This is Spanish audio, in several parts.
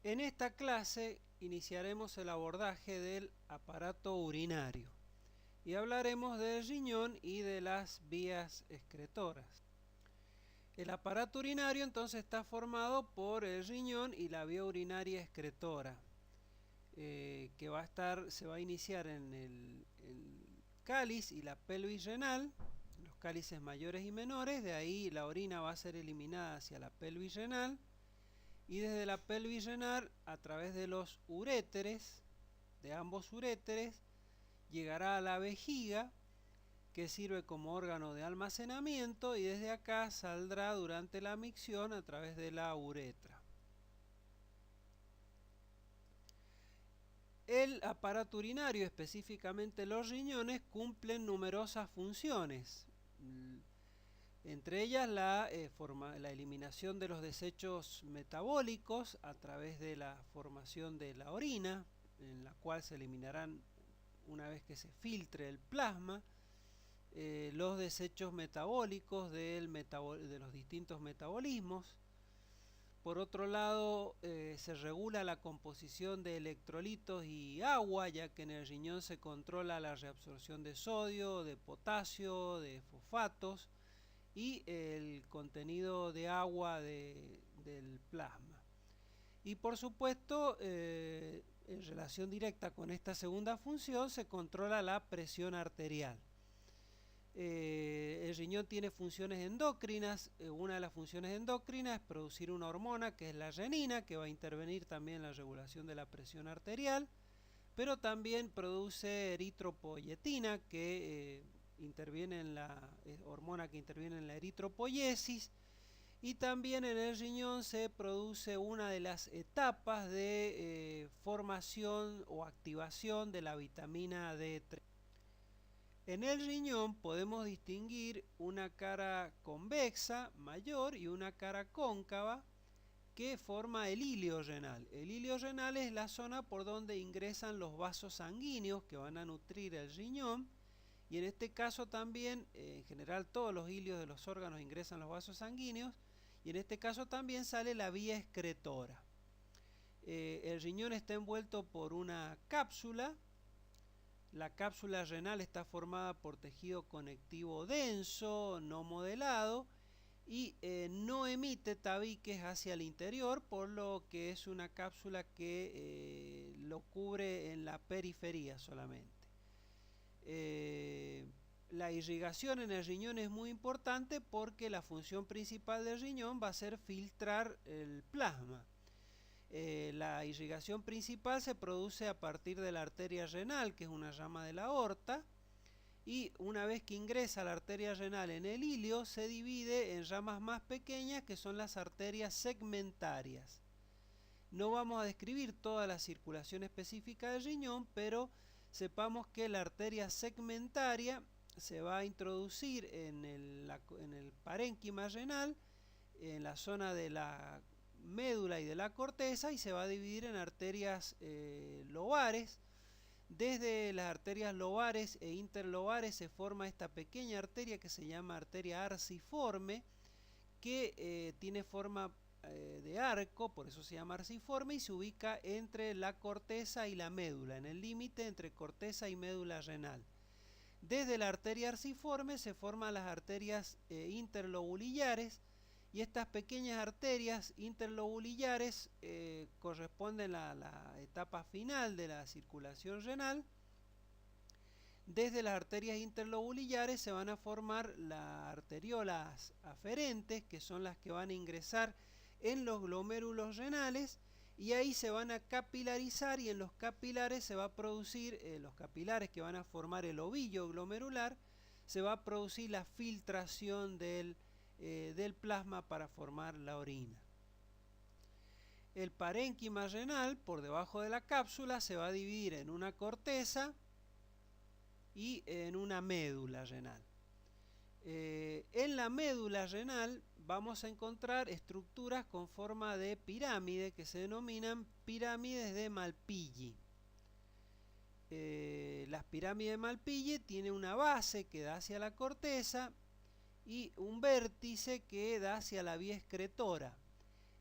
En esta clase iniciaremos el abordaje del aparato urinario y hablaremos del riñón y de las vías excretoras. El aparato urinario entonces está formado por el riñón y la vía urinaria excretora, que se va a iniciar en el cáliz y la pelvis renal, los cálices mayores y menores. De ahí la orina va a ser eliminada hacia la pelvis renal, y desde la pelvis renal, a través de los uréteres, de ambos uréteres, llegará a la vejiga, que sirve como órgano de almacenamiento, y desde acá saldrá durante la micción a través de la uretra. El aparato urinario, específicamente los riñones, cumplen numerosas funciones. Entre ellas la eliminación de los desechos metabólicos a través de la formación de la orina, en la cual se eliminarán una vez que se filtre el plasma, los desechos metabólicos de los distintos metabolismos. Por otro lado, se regula la composición de electrolitos y agua, ya que en el riñón se controla la reabsorción de sodio, de potasio, de fosfatos y el contenido de agua del plasma. Y por supuesto, en relación directa con esta segunda función, se controla la presión arterial. El riñón tiene funciones endocrinas. Una de las funciones endocrinas es producir una hormona que es la renina, que va a intervenir también en la regulación de la presión arterial, pero también produce eritropoyetina, que interviene en la hormona que interviene en la eritropoyesis. Y también en el riñón se produce una de las etapas de formación o activación de la vitamina D3. En el riñón podemos distinguir una cara convexa mayor y una cara cóncava que forma el hilio renal. El hilio renal es la zona por donde ingresan los vasos sanguíneos que van a nutrir el riñón, y en este caso también, en general todos los hilios de los órganos ingresan los vasos sanguíneos, y en este caso también sale la vía excretora. El riñón está envuelto por una cápsula. La cápsula renal está formada por tejido conectivo denso, no modelado, y no emite tabiques hacia el interior, por lo que es una cápsula que lo cubre en la periferia solamente. La irrigación en el riñón es muy importante porque la función principal del riñón va a ser filtrar el plasma. La irrigación principal se produce a partir de la arteria renal, que es una rama de la aorta, y una vez que ingresa la arteria renal en el hilio, se divide en ramas más pequeñas, que son las arterias segmentarias. No vamos a describir toda la circulación específica del riñón, pero sepamos que la arteria segmentaria se va a introducir en el parénquima renal, en la zona de la médula y de la corteza, y se va a dividir en arterias lobares. Desde las arterias lobares e interlobares se forma esta pequeña arteria que se llama arteria arciforme, que tiene forma de arco, por eso se llama arciforme, y se ubica entre la corteza y la médula, en el límite entre corteza y médula renal. Desde la arteria arciforme se forman las arterias interlobulillares, y estas pequeñas arterias interlobulillares corresponden a la etapa final de la circulación renal. Desde las arterias interlobulillares se van a formar las arteriolas aferentes, que son las que van a ingresar en los glomérulos renales, y ahí se van a capilarizar, y en los capilares se va a producir, los capilares que van a formar el ovillo glomerular, se va a producir la filtración del plasma para formar la orina. El parénquima renal, por debajo de la cápsula, se va a dividir en una corteza y en una médula renal. En la médula renal vamos a encontrar estructuras con forma de pirámide, que se denominan pirámides de Malpighi. Las pirámides de Malpighi tienen una base que da hacia la corteza y un vértice que da hacia la vía excretora.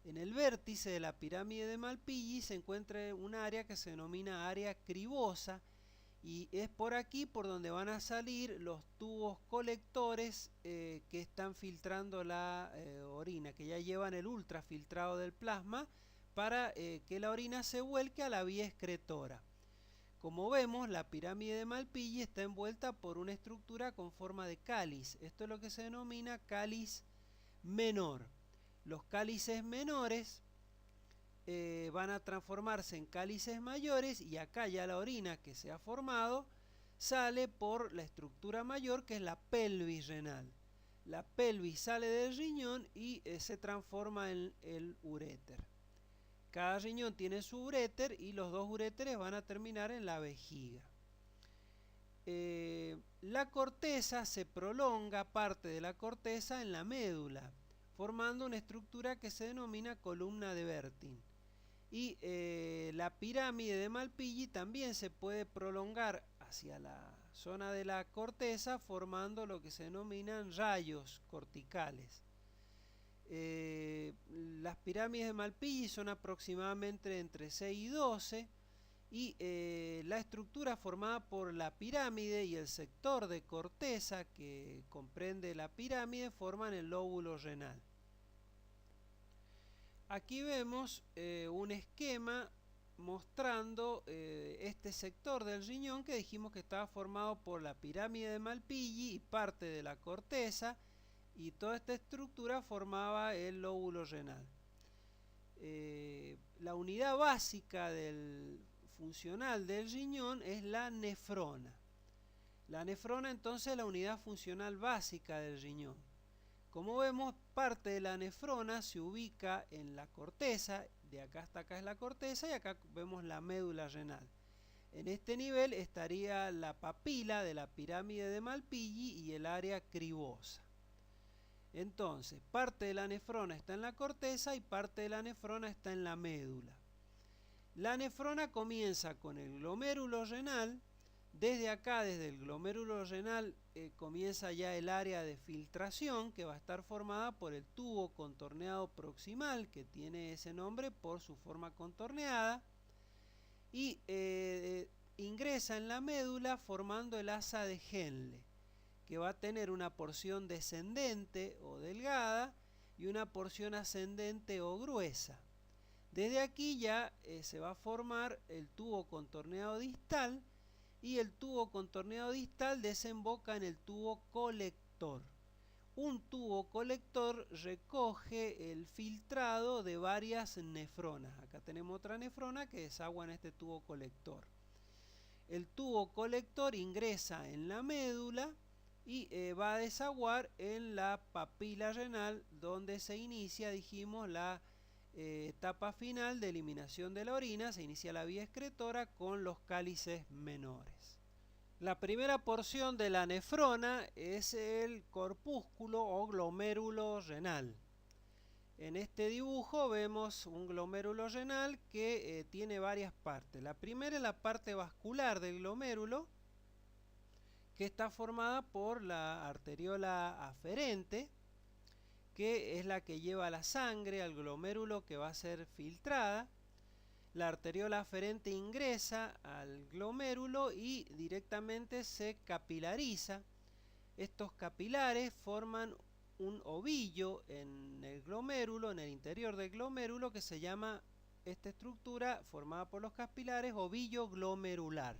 En el vértice de la pirámide de Malpighi se encuentra un área que se denomina área cribosa, y es por aquí por donde van a salir los tubos colectores que están filtrando la orina, que ya llevan el ultrafiltrado del plasma para que la orina se vuelque a la vía excretora. Como vemos, la pirámide de Malpighi está envuelta por una estructura con forma de cáliz. Esto es lo que se denomina cáliz menor. Los cálices menores van a transformarse en cálices mayores, y acá ya la orina que se ha formado sale por la estructura mayor, que es la pelvis renal. La pelvis sale del riñón y se transforma en el uréter. Cada riñón tiene su uréter y los dos uréteres van a terminar en la vejiga. La corteza se prolonga, parte de la corteza, en la médula, formando una estructura que se denomina columna de Bertin. Y la pirámide de Malpighi también se puede prolongar hacia la zona de la corteza, formando lo que se denominan rayos corticales. Las pirámides de Malpighi son aproximadamente entre 6 y 12, y la estructura formada por la pirámide y el sector de corteza que comprende la pirámide forman el lóbulo renal. Aquí vemos un esquema mostrando este sector del riñón que dijimos que estaba formado por la pirámide de Malpighi y parte de la corteza, y toda esta estructura formaba el lóbulo renal. La unidad básica funcional del riñón es la nefrona. La nefrona entonces es la unidad funcional básica del riñón. Como vemos, parte de la nefrona se ubica en la corteza, de acá hasta acá es la corteza, y acá vemos la médula renal. En este nivel estaría la papila de la pirámide de Malpighi y el área cribosa. Entonces, parte de la nefrona está en la corteza y parte de la nefrona está en la médula. La nefrona comienza con el glomérulo renal. Desde acá, desde el glomérulo renal, comienza ya el área de filtración, que va a estar formada por el tubo contorneado proximal, que tiene ese nombre por su forma contorneada, y ingresa en la médula formando el asa de Henle, que va a tener una porción descendente o delgada y una porción ascendente o gruesa. Desde aquí ya se va a formar el tubo contorneado distal, y el tubo contorneado distal desemboca en el tubo colector. Un tubo colector recoge el filtrado de varias nefronas. Acá tenemos otra nefrona que desagua en este tubo colector. El tubo colector ingresa en la médula y va a desaguar en la papila renal, donde se inicia, dijimos, la etapa final de eliminación de la orina. Se inicia la vía excretora con los cálices menores. La primera porción de la nefrona es el corpúsculo o glomérulo renal. En este dibujo vemos un glomérulo renal que tiene varias partes. La primera es la parte vascular del glomérulo, que está formada por la arteriola aferente, que es la que lleva la sangre al glomérulo que va a ser filtrada. La arteriola aferente ingresa al glomérulo y directamente se capilariza. Estos capilares forman un ovillo en el glomérulo, en el interior del glomérulo, que se llama, esta estructura formada por los capilares, ovillo glomerular.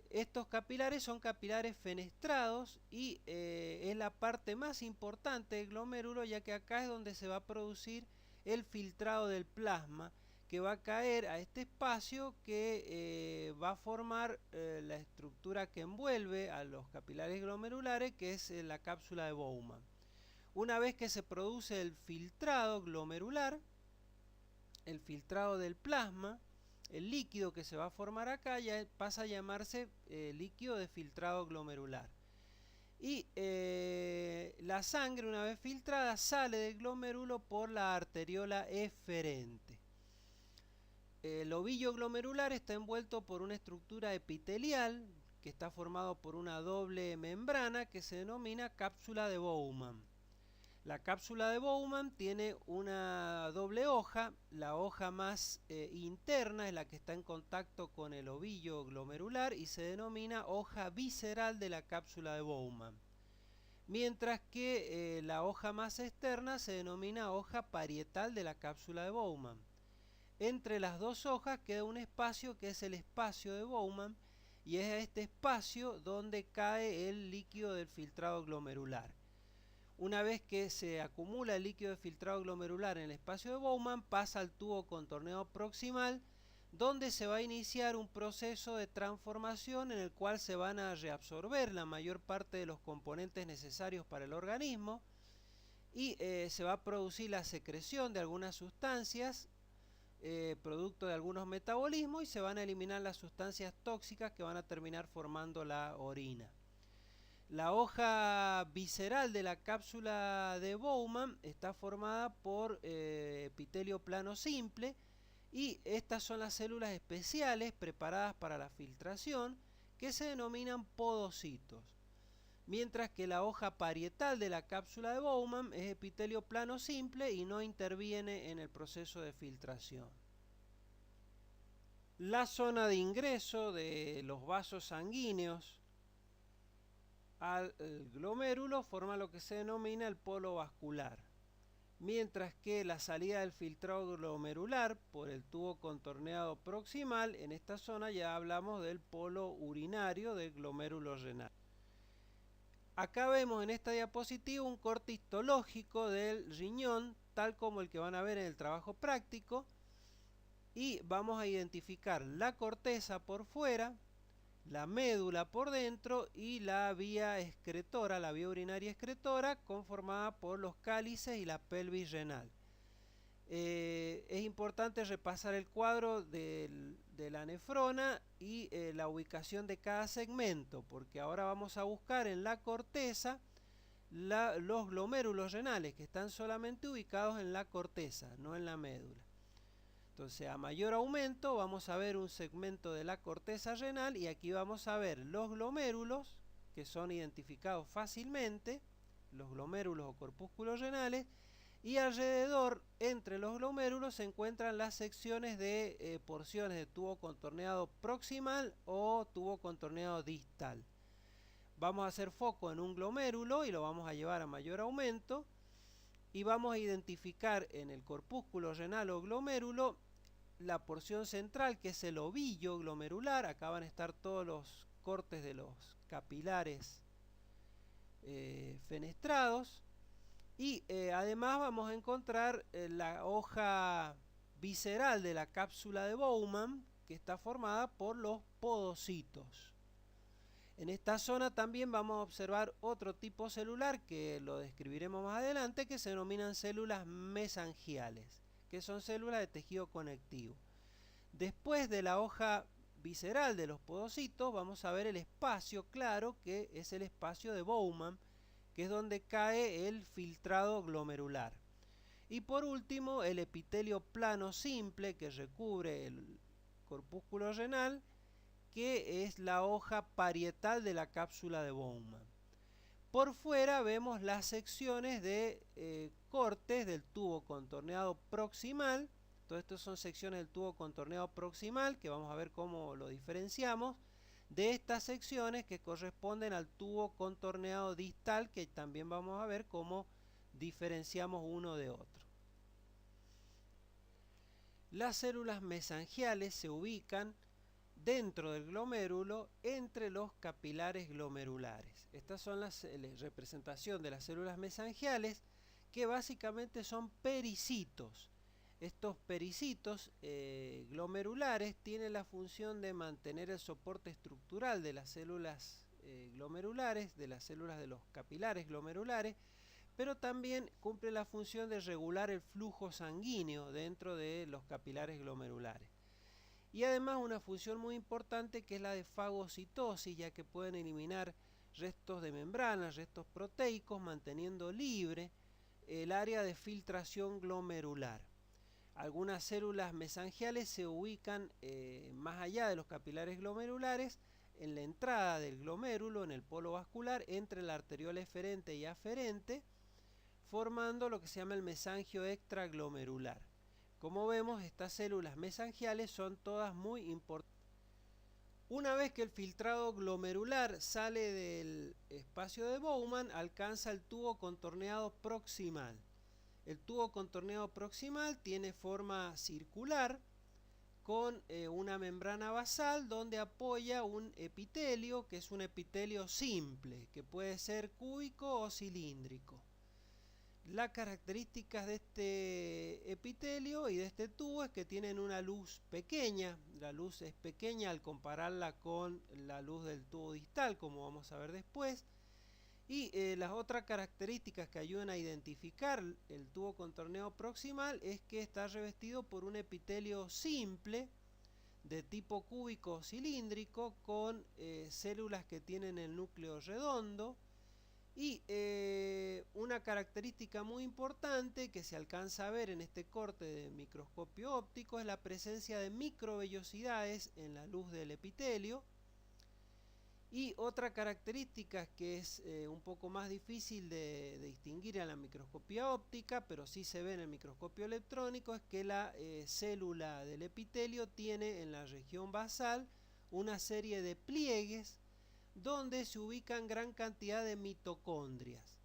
Estos capilares son capilares fenestrados y es la parte más importante del glomérulo, ya que acá es donde se va a producir el filtrado del plasma, que va a caer a este espacio que va a formar la estructura que envuelve a los capilares glomerulares, que es la cápsula de Bowman. Una vez que se produce el filtrado glomerular, el filtrado del plasma, el líquido que se va a formar acá ya pasa a llamarse líquido de filtrado glomerular. Y la sangre, una vez filtrada, sale del glomérulo por la arteriola eferente. El ovillo glomerular está envuelto por una estructura epitelial que está formado por una doble membrana que se denomina cápsula de Bowman. La cápsula de Bowman tiene una doble hoja. La hoja más interna es la que está en contacto con el ovillo glomerular y se denomina hoja visceral de la cápsula de Bowman. Mientras que la hoja más externa se denomina hoja parietal de la cápsula de Bowman. Entre las dos hojas queda un espacio que es el espacio de Bowman, y es a este espacio donde cae el líquido del filtrado glomerular. Una vez que se acumula el líquido de filtrado glomerular en el espacio de Bowman, pasa al tubo contorneado proximal, donde se va a iniciar un proceso de transformación en el cual se van a reabsorber la mayor parte de los componentes necesarios para el organismo y se va a producir la secreción de algunas sustancias producto de algunos metabolismos, y se van a eliminar las sustancias tóxicas que van a terminar formando la orina. La hoja visceral de la cápsula de Bowman está formada por epitelio plano simple, y estas son las células especiales preparadas para la filtración que se denominan podocitos. Mientras que la hoja parietal de la cápsula de Bowman es epitelio plano simple y no interviene en el proceso de filtración. La zona de ingreso de los vasos sanguíneos al glomérulo forma lo que se denomina el polo vascular, mientras que la salida del filtrado glomerular por el tubo contorneado proximal, en esta zona ya hablamos del polo urinario del glomérulo renal. Acá vemos en esta diapositiva un corte histológico del riñón, tal como el que van a ver en el trabajo práctico, y vamos a identificar la corteza por fuera, la médula por dentro y la vía excretora, la vía urinaria excretora, conformada por los cálices y la pelvis renal. Es importante repasar el cuadro de la nefrona y la ubicación de cada segmento, porque ahora vamos a buscar en la corteza los glomérulos renales, que están solamente ubicados en la corteza, no en la médula. Entonces, a mayor aumento vamos a ver un segmento de la corteza renal, y aquí vamos a ver los glomérulos, que son identificados fácilmente, los glomérulos o corpúsculos renales, y alrededor, entre los glomérulos, se encuentran las secciones de porciones de tubo contorneado proximal o tubo contorneado distal. Vamos a hacer foco en un glomérulo y lo vamos a llevar a mayor aumento, y vamos a identificar en el corpúsculo renal o glomérulo la porción central, que es el ovillo glomerular. Acá van a estar todos los cortes de los capilares fenestrados. Y además vamos a encontrar la hoja visceral de la cápsula de Bowman, que está formada por los podocitos. En esta zona también vamos a observar otro tipo celular que lo describiremos más adelante, que se denominan células mesangiales, que son células de tejido conectivo. Después de la hoja visceral de los podocitos vamos a ver el espacio claro, que es el espacio de Bowman, que es donde cae el filtrado glomerular. Y por último, el epitelio plano simple que recubre el corpúsculo renal, que es la hoja parietal de la cápsula de Bowman. Por fuera vemos las secciones de cortes del tubo contorneado proximal. Todo esto son secciones del tubo contorneado proximal, que vamos a ver cómo lo diferenciamos de estas secciones que corresponden al tubo contorneado distal, que también vamos a ver cómo diferenciamos uno de otro. Las células mesangiales se ubican dentro del glomérulo entre los capilares glomerulares. Estas son la representación de las células mesangiales, que básicamente son pericitos. Estos pericitos glomerulares tienen la función de mantener el soporte estructural de las células glomerulares, de las células de los capilares glomerulares, pero también cumple la función de regular el flujo sanguíneo dentro de los capilares glomerulares. Y además una función muy importante, que es la de fagocitosis, ya que pueden eliminar restos de membranas, restos proteicos, manteniendo libre el área de filtración glomerular. Algunas células mesangiales se ubican más allá de los capilares glomerulares, en la entrada del glomérulo, en el polo vascular, entre la arteriola eferente y aferente, formando lo que se llama el mesangio extraglomerular. Como vemos, estas células mesangiales son todas muy importantes. Una vez que el filtrado glomerular sale del espacio de Bowman, alcanza el tubo contorneado proximal. El tubo contorneado proximal tiene forma circular con una membrana basal donde apoya un epitelio, que es un epitelio simple, que puede ser cúbico o cilíndrico. Las características de este epitelio y de este tubo es que tienen una luz pequeña. La luz es pequeña al compararla con la luz del tubo distal, como vamos a ver después. Y las otras características que ayudan a identificar el tubo contorneado proximal es que está revestido por un epitelio simple de tipo cúbico o cilíndrico con células que tienen el núcleo redondo. Y una característica muy importante que se alcanza a ver en este corte de microscopio óptico es la presencia de microvellosidades en la luz del epitelio. Y otra característica que es un poco más difícil de distinguir en la microscopía óptica, pero sí se ve en el microscopio electrónico, es que la célula del epitelio tiene en la región basal una serie de pliegues donde se ubican gran cantidad de mitocondrias.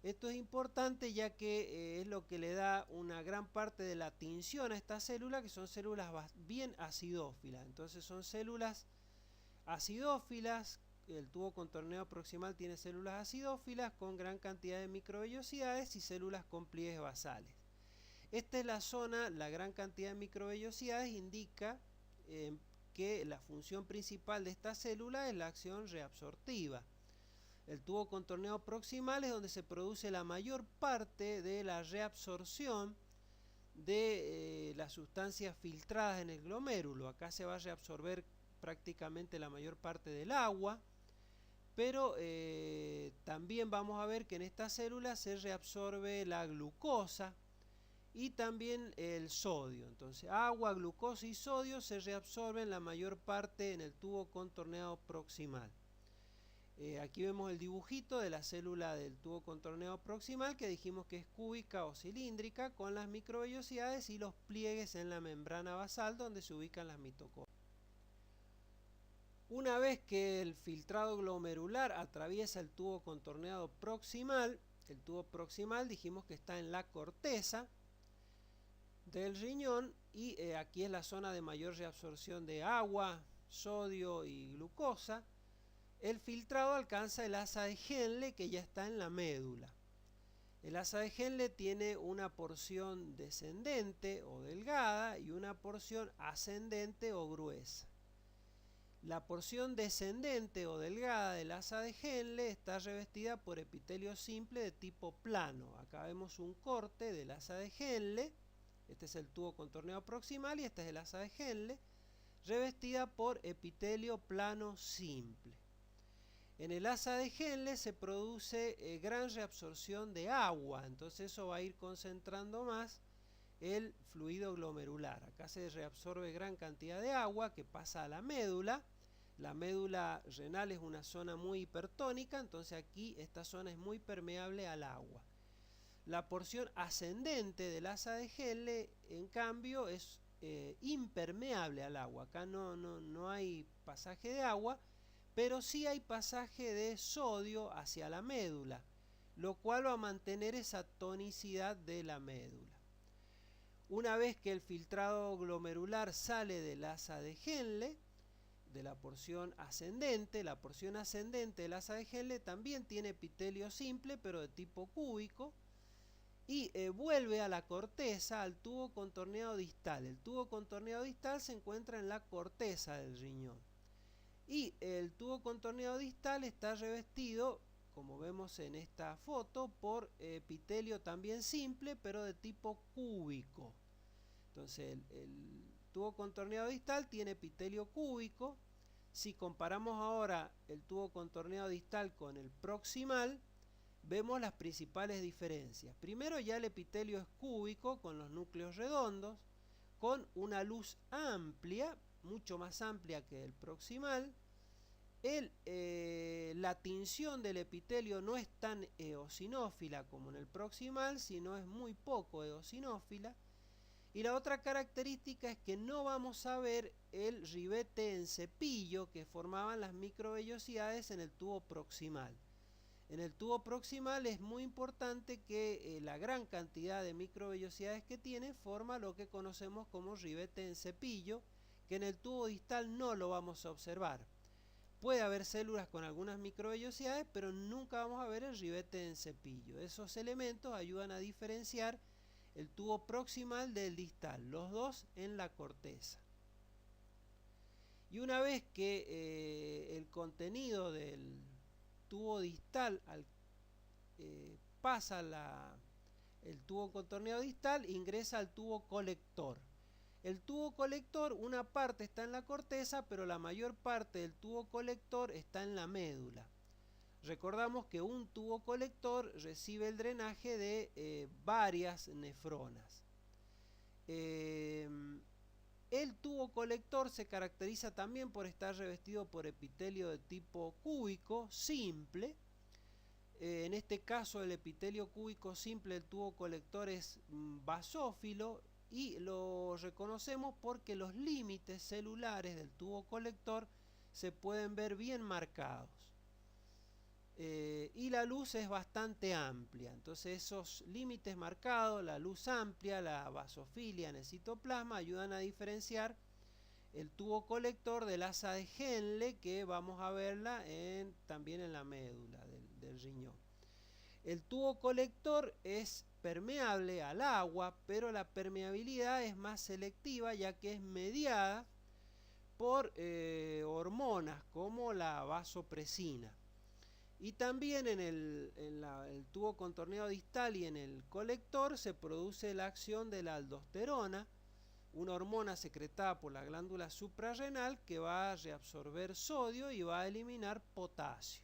Esto es importante ya que es lo que le da una gran parte de la tinción a esta célula, que son células bien acidófilas. Entonces son células acidófilas, el tubo contorneado proximal tiene células acidófilas con gran cantidad de microvellosidades y células con pliegues basales. Esta es la zona, la gran cantidad de microvellosidades indica que la función principal de esta célula es la acción reabsortiva. El tubo contorneado proximal es donde se produce la mayor parte de la reabsorción de las sustancias filtradas en el glomérulo. Acá se va a reabsorber prácticamente la mayor parte del agua, pero también vamos a ver que en esta célula se reabsorbe la glucosa y también el sodio. Entonces agua, glucosa y sodio se reabsorben la mayor parte en el tubo contorneado proximal. Aquí vemos el dibujito de la célula del tubo contorneado proximal, que dijimos que es cúbica o cilíndrica, con las microvellosidades y los pliegues en la membrana basal donde se ubican las mitocondrias. Una vez que el filtrado glomerular atraviesa el tubo contorneado proximal, el tubo proximal dijimos que está en la corteza del riñón y aquí es la zona de mayor reabsorción de agua, sodio y glucosa. El filtrado alcanza el asa de Henle, que ya está en la médula. El asa de Henle tiene una porción descendente o delgada y una porción ascendente o gruesa. La porción descendente o delgada del asa de Henle está revestida por epitelio simple de tipo plano. Acá vemos un corte del asa de Henle. Este es el tubo contorneado proximal y este es el asa de Henle, revestida por epitelio plano simple. En el asa de Henle se produce gran reabsorción de agua, entonces eso va a ir concentrando más el fluido glomerular. Acá se reabsorbe gran cantidad de agua que pasa a la médula. La médula renal es una zona muy hipertónica, entonces aquí esta zona es muy permeable al agua. La porción ascendente del asa de Henle, en cambio, es impermeable al agua. Acá no hay pasaje de agua, pero sí hay pasaje de sodio hacia la médula, lo cual va a mantener esa tonicidad de la médula. Una vez que el filtrado glomerular sale del asa de Henle, de la porción ascendente del asa de Henle también tiene epitelio simple, pero de tipo cúbico, y vuelve a la corteza, al tubo contorneado distal. El tubo contorneado distal se encuentra en la corteza del riñón. Y el tubo contorneado distal está revestido, como vemos en esta foto, por epitelio también simple, pero de tipo cúbico. Entonces el tubo contorneado distal tiene epitelio cúbico. Si comparamos ahora el tubo contorneado distal con el proximal, vemos las principales diferencias. Primero, ya el epitelio es cúbico con los núcleos redondos, con una luz amplia, mucho más amplia que el proximal, La tinción del epitelio no es tan eosinófila como en el proximal, sino es muy poco eosinófila. Y la otra característica es que no vamos a ver el ribete en cepillo que formaban las microvellosidades en el tubo proximal. En el tubo proximal es muy importante que la gran cantidad de microvellosidades que tiene forma lo que conocemos como ribete en cepillo, que en el tubo distal no lo vamos a observar. Puede haber células con algunas microvellosidades, pero nunca vamos a ver el ribete en cepillo. Esos elementos ayudan a diferenciar el tubo proximal del distal, los dos en la corteza. Y una vez que el contenido del tubo distal pasa el tubo contorneado distal, ingresa al tubo colector. El tubo colector, una parte está en la corteza, pero la mayor parte del tubo colector está en la médula. Recordamos que un tubo colector recibe el drenaje de varias nefronas. El tubo colector se caracteriza también por estar revestido por epitelio de tipo cúbico, simple. En este caso el epitelio cúbico simple del tubo colector es basófilo y lo reconocemos porque los límites celulares del tubo colector se pueden ver bien marcados. Y la luz es bastante amplia, entonces esos límites marcados, la luz amplia, la basofilia en el citoplasma ayudan a diferenciar el tubo colector del asa de Henle, que vamos a verla también en la médula del riñón. El tubo colector es permeable al agua, pero la permeabilidad es más selectiva ya que es mediada por hormonas como la vasopresina. Y también en el tubo contorneado distal y en el colector se produce la acción de la aldosterona, una hormona secretada por la glándula suprarrenal que va a reabsorber sodio y va a eliminar potasio.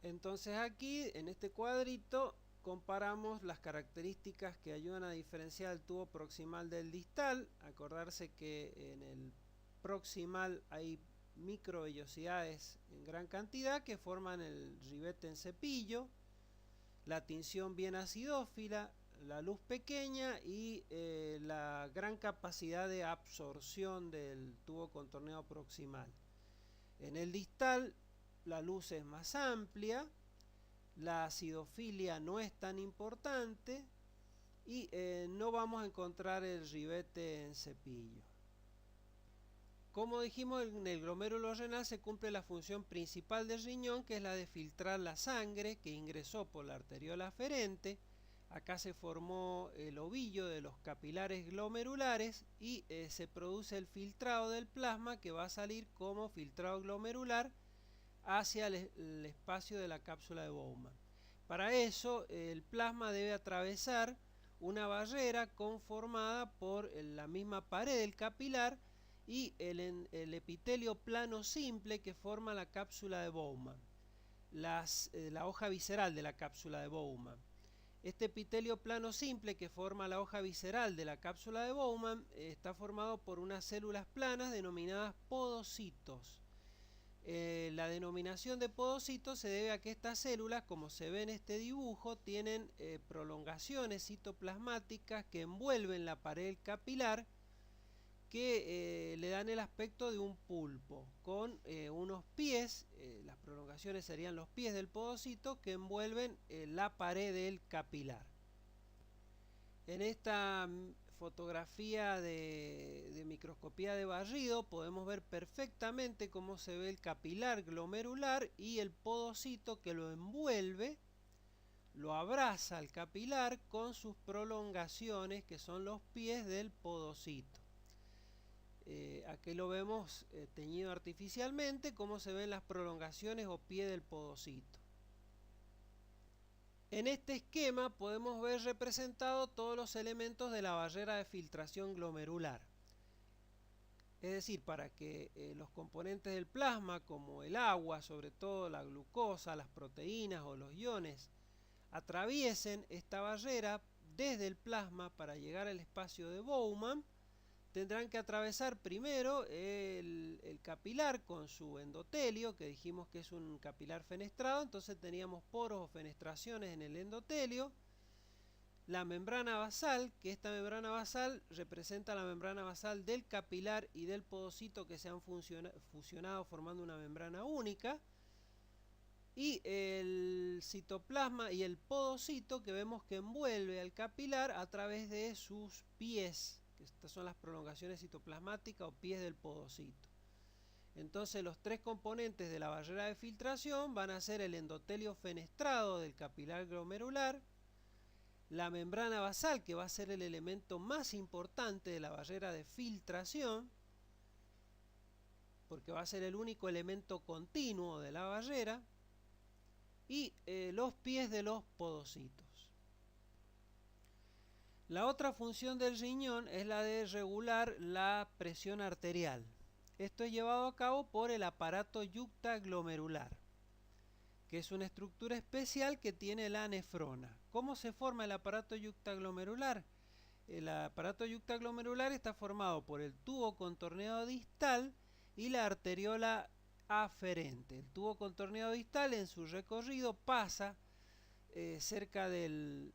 Entonces aquí en este cuadrito comparamos las características que ayudan a diferenciar el tubo proximal del distal. Acordarse que en el proximal hay microvellosidades en gran cantidad que forman el ribete en cepillo, la tinción bien acidófila, la luz pequeña y la gran capacidad de absorción del tubo contorneado proximal. En el distal la luz es más amplia, la acidofilia no es tan importante y no vamos a encontrar el ribete en cepillo. Como dijimos, en el glomérulo renal se cumple la función principal del riñón, que es la de filtrar la sangre que ingresó por la arteriola aferente. Acá se formó el ovillo de los capilares glomerulares y se produce el filtrado del plasma que va a salir como filtrado glomerular hacia el espacio de la cápsula de Bowman. Para eso el plasma debe atravesar una barrera conformada por la misma pared del capilar y el epitelio plano simple que forma la cápsula de Bowman, la hoja visceral de la cápsula de Bowman. Este epitelio plano simple que forma la hoja visceral de la cápsula de Bowman está formado por unas células planas denominadas podocitos. La denominación de podocitos se debe a que estas células, como se ve en este dibujo, tienen prolongaciones citoplasmáticas que envuelven la pared capilar, que le dan el aspecto de un pulpo con unos pies, las prolongaciones serían los pies del podocito que envuelven la pared del capilar. En esta fotografía de microscopía de barrido podemos ver perfectamente cómo se ve el capilar glomerular y el podocito que lo envuelve, lo abraza al capilar con sus prolongaciones que son los pies del podocito. Aquí lo vemos teñido artificialmente, cómo se ven las prolongaciones o pie del podocito. En este esquema podemos ver representados todos los elementos de la barrera de filtración glomerular. Es decir, para que los componentes del plasma, como el agua, sobre todo la glucosa, las proteínas o los iones, atraviesen esta barrera desde el plasma para llegar al espacio de Bowman, tendrán que atravesar primero el capilar con su endotelio, que dijimos que es un capilar fenestrado, entonces teníamos poros o fenestraciones en el endotelio. La membrana basal, que esta membrana basal representa la membrana basal del capilar y del podocito que se han fusionado formando una membrana única. Y el citoplasma y el podocito que vemos que envuelve al capilar a través de sus pies, que estas son las prolongaciones citoplasmáticas o pies del podocito. Entonces los tres componentes de la barrera de filtración van a ser el endotelio fenestrado del capilar glomerular, la membrana basal, que va a ser el elemento más importante de la barrera de filtración, porque va a ser el único elemento continuo de la barrera, y los pies de los podocitos. La otra función del riñón es la de regular la presión arterial. Esto es llevado a cabo por el aparato yuctaglomerular, que es una estructura especial que tiene la nefrona. ¿Cómo se forma el aparato yuctaglomerular? El aparato yuctaglomerular está formado por el tubo contorneado distal y la arteriola aferente. El tubo contorneado distal en su recorrido pasa cerca del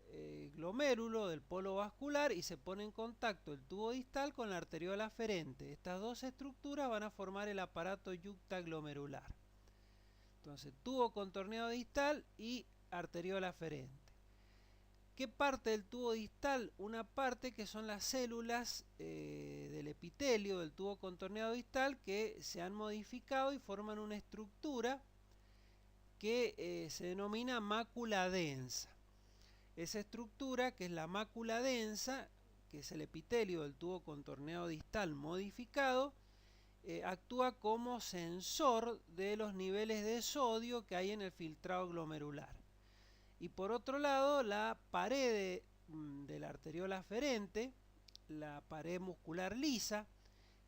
glomérulo, del polo vascular, y se pone en contacto el tubo distal con la arteriola aferente. Estas dos estructuras van a formar el aparato yuctaglomerular. Entonces, tubo contorneado distal y arteriola aferente. ¿Qué parte del tubo distal? Una parte que son las células del epitelio del tubo contorneado distal que se han modificado y forman una estructura que se denomina mácula densa. Esa estructura, que es la mácula densa, que es el epitelio del tubo contorneado distal modificado, actúa como sensor de los niveles de sodio que hay en el filtrado glomerular. Y por otro lado, la pared de la arteriola aferente, la pared muscular lisa,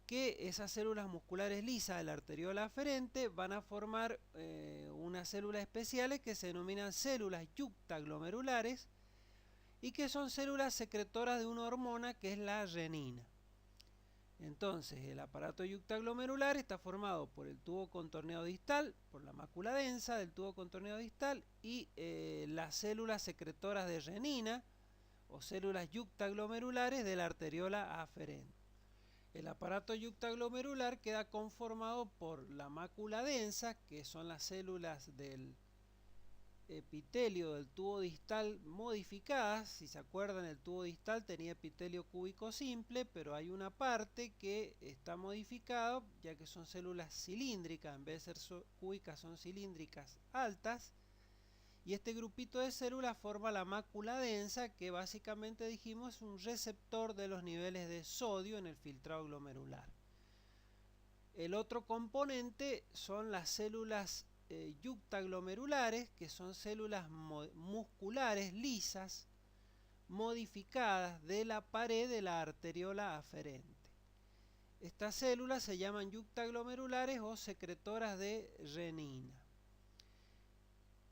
que esas células musculares lisas de la arteriola aferente van a formar unas células especiales que se denominan células yuctaglomerulares y que son células secretoras de una hormona que es la renina. Entonces, el aparato yuctaglomerular está formado por el tubo contorneado distal, por la mácula densa del tubo contorneado distal y las células secretoras de renina o células yuctaglomerulares de la arteriola aferente. El aparato yuctaglomerular queda conformado por la mácula densa, que son las células del epitelio del tubo distal modificadas. Si se acuerdan, el tubo distal tenía epitelio cúbico simple, pero hay una parte que está modificada, ya que son células cilíndricas, en vez de ser cúbicas son cilíndricas altas, y este grupito de células forma la mácula densa, que básicamente dijimos es un receptor de los niveles de sodio en el filtrado glomerular. El otro componente son las células yuctaglomerulares, que son células musculares lisas modificadas de la pared de la arteriola aferente. Estas células se llaman yuctaglomerulares o secretoras de renina.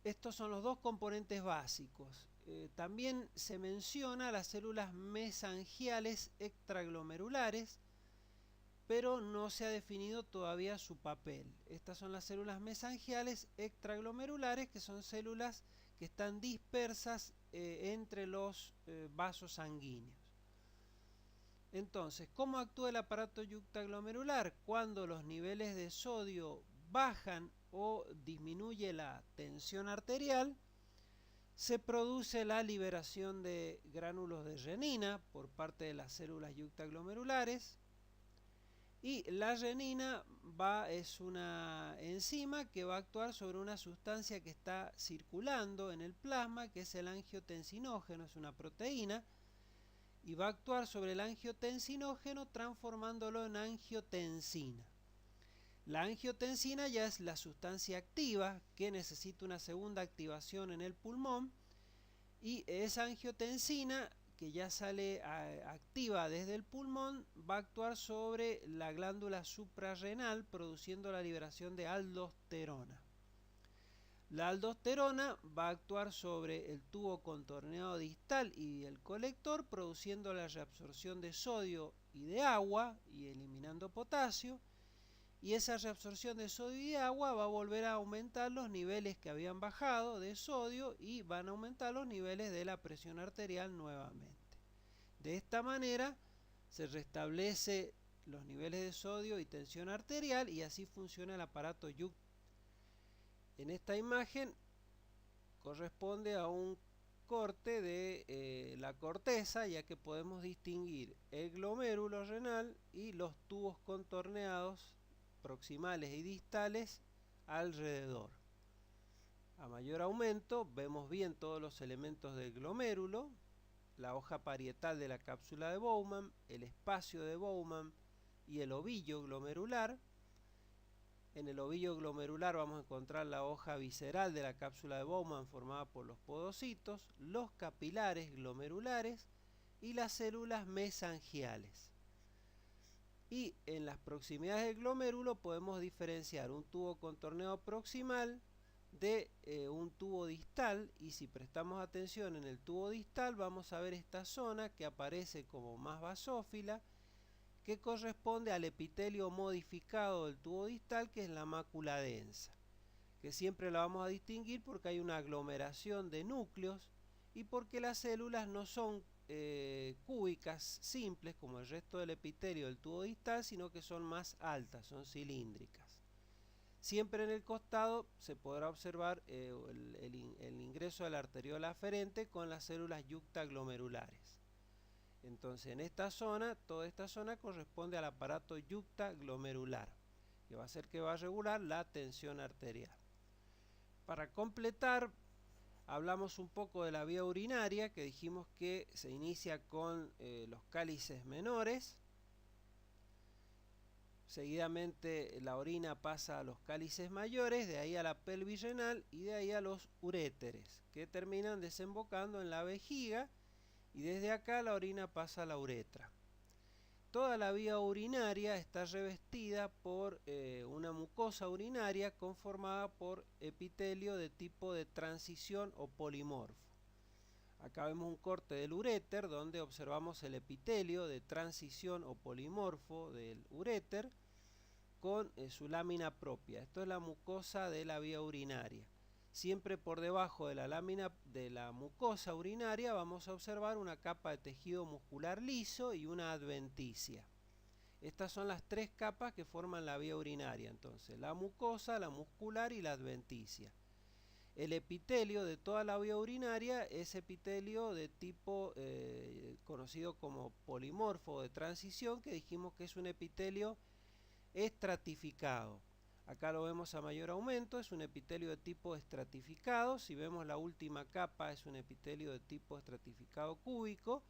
Estos son los dos componentes básicos. También se menciona las células mesangiales extraglomerulares, pero no se ha definido todavía su papel. Estas son las células mesangiales extraglomerulares, que son células que están dispersas entre los vasos sanguíneos. Entonces, ¿cómo actúa el aparato yuctaglomerular? Cuando los niveles de sodio bajan o disminuye la tensión arterial, se produce la liberación de gránulos de renina por parte de las células yuctaglomerulares. Y la renina es una enzima que va a actuar sobre una sustancia que está circulando en el plasma, que es el angiotensinógeno, es una proteína, y va a actuar sobre el angiotensinógeno transformándolo en angiotensina. La angiotensina ya es la sustancia activa que necesita una segunda activación en el pulmón, y esa angiotensina, que ya sale activa desde el pulmón, va a actuar sobre la glándula suprarrenal produciendo la liberación de aldosterona. La aldosterona va a actuar sobre el tubo contorneado distal y el colector, produciendo la reabsorción de sodio y de agua y eliminando potasio. Y esa reabsorción de sodio y de agua va a volver a aumentar los niveles que habían bajado de sodio y van a aumentar los niveles de la presión arterial nuevamente. De esta manera se restablece los niveles de sodio y tensión arterial y así funciona el aparato Yukt. En esta imagen corresponde a un corte de la corteza, ya que podemos distinguir el glomérulo renal y los tubos contorneados proximales y distales alrededor. A mayor aumento vemos bien todos los elementos del glomérulo, la hoja parietal de la cápsula de Bowman, el espacio de Bowman y el ovillo glomerular. En el ovillo glomerular vamos a encontrar la hoja visceral de la cápsula de Bowman formada por los podocitos, los capilares glomerulares y las células mesangiales. Y en las proximidades del glomérulo podemos diferenciar un tubo contorneado proximal de un tubo distal, y si prestamos atención en el tubo distal vamos a ver esta zona que aparece como más basófila, que corresponde al epitelio modificado del tubo distal, que es la mácula densa, que siempre la vamos a distinguir porque hay una aglomeración de núcleos y porque las células no son cúbicas simples como el resto del epitelio del tubo distal, sino que son más altas, son cilíndricas. Siempre en el costado se podrá observar el ingreso de la arteriola aferente con las células yuctaglomerulares. Entonces en esta zona, toda esta zona corresponde al aparato yuctaglomerular, que va a ser que va a regular la tensión arterial. Para completar, hablamos un poco de la vía urinaria, que dijimos que se inicia con los cálices menores. Seguidamente la orina pasa a los cálices mayores, de ahí a la pelvis renal y de ahí a los uréteres, que terminan desembocando en la vejiga, y desde acá la orina pasa a la uretra. Toda la vía urinaria está revestida por una mucosa urinaria conformada por epitelio de tipo de transición o polimorfo. Acá vemos un corte del uréter donde observamos el epitelio de transición o polimorfo del uréter con su lámina propia. Esto es la mucosa de la vía urinaria. Siempre por debajo de la lámina de la mucosa urinaria vamos a observar una capa de tejido muscular liso y una adventicia. Estas son las tres capas que forman la vía urinaria, entonces la mucosa, la muscular y la adventicia. El epitelio de toda la vía urinaria es epitelio de tipo conocido como polimorfo de transición, que dijimos que es un epitelio estratificado. Acá lo vemos a mayor aumento, es un epitelio de tipo estratificado. Si vemos la última capa es un epitelio de tipo estratificado cúbico,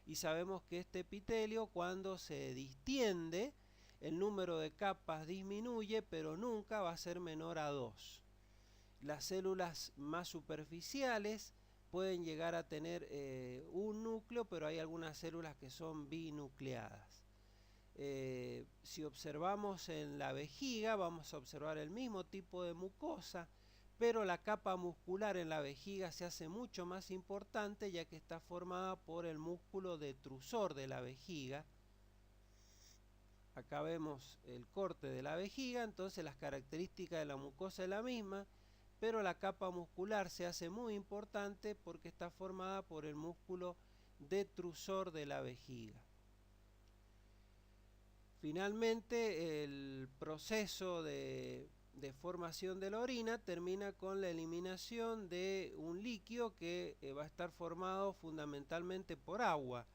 y sabemos que este epitelio, cuando se distiende, el número de capas disminuye, pero nunca va a ser menor a 2. Las células más superficiales pueden llegar a tener un núcleo, pero hay algunas células que son binucleadas. Si observamos en la vejiga vamos a observar el mismo tipo de mucosa, pero la capa muscular en la vejiga se hace mucho más importante, ya que está formada por el músculo detrusor de la vejiga. Acá vemos el corte de la vejiga, entonces las características de la mucosa es la misma, pero la capa muscular se hace muy importante porque está formada por el músculo detrusor de la vejiga. Finalmente, el proceso de formación de la orina termina con la eliminación de un líquido que va a estar formado fundamentalmente por agua,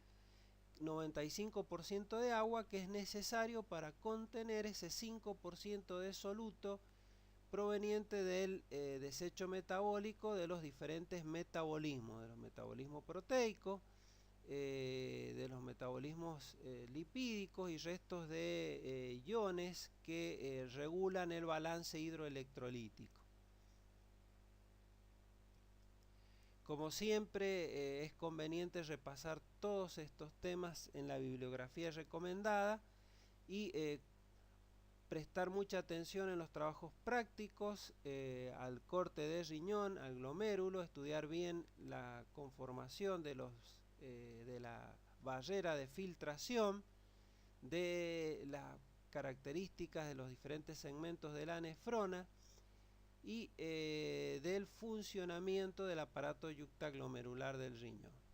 95% de agua, que es necesario para contener ese 5% de soluto proveniente del desecho metabólico de los diferentes metabolismos, de los metabolismos proteicos, de los metabolismos lipídicos y restos de iones que regulan el balance hidroelectrolítico. Como siempre, es conveniente repasar todos estos temas en la bibliografía recomendada y prestar mucha atención en los trabajos prácticos, al corte de riñón, al glomérulo, estudiar bien la conformación de la barrera de filtración, de las características de los diferentes segmentos de la nefrona y del funcionamiento del aparato yuctaglomerular del riñón.